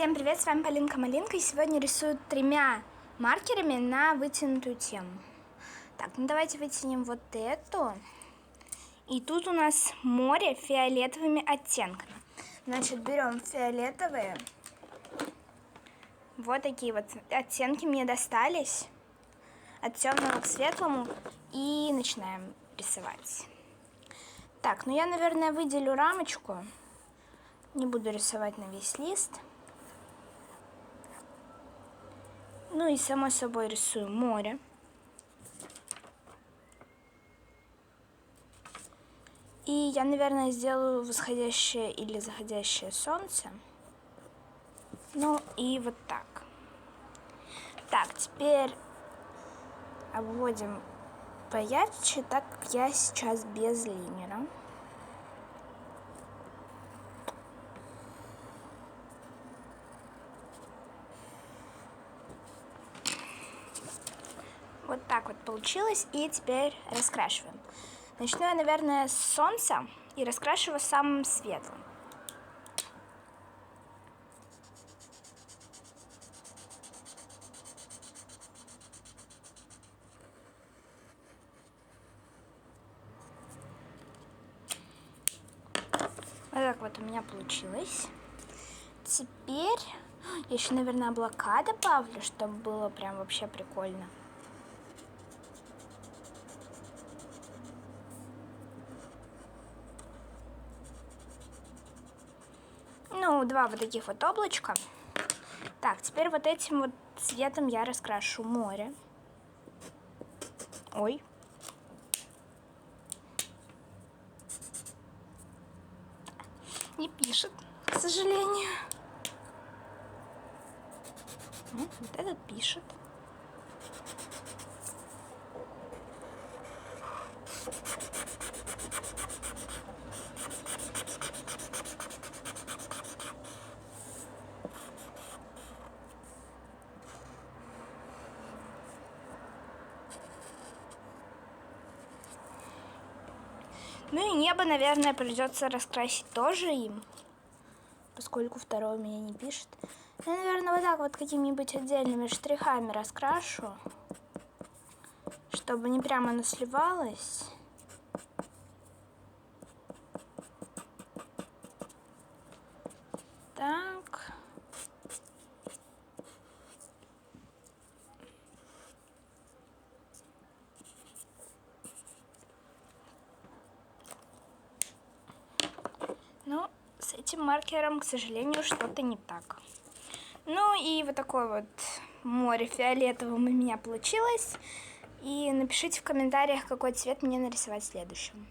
Всем привет, с вами Полинка-Малинка, и сегодня рисую 3 маркерами на вытянутую тему. Так, ну давайте вытянем вот эту. И тут у нас море фиолетовыми оттенками. Значит, берем фиолетовые. Вот такие вот оттенки мне достались. От темного к светлому. И начинаем рисовать. Так, ну я, наверное, выделю рамочку. Не буду рисовать на весь лист. Ну и, само собой, рисую море. И я, наверное, сделаю восходящее или заходящее солнце. Ну и вот так. Так, теперь обводим поярче, так как я сейчас без линера. Вот так вот получилось, и теперь раскрашиваем. Начну я, наверное, с солнца и раскрашиваю самым светлым. Вот так вот у меня получилось. Теперь я еще, наверное, облака добавлю, чтобы было прям вообще прикольно. Ну, 2 вот таких вот облачка. Так, теперь вот этим вот цветом я раскрашу море. Ой. Не пишет, к сожалению. Вот этот пишет. Ну и небо, наверное, придется раскрасить тоже им, поскольку второй у меня не пишет. Я, наверное, вот так вот какими-нибудь отдельными штрихами раскрашу, чтобы не прямо оно сливалось. Так. Ну, с этим маркером, к сожалению, что-то не так. Ну и вот такое вот море фиолетовым у меня получилось. И напишите в комментариях, какой цвет мне нарисовать следующим.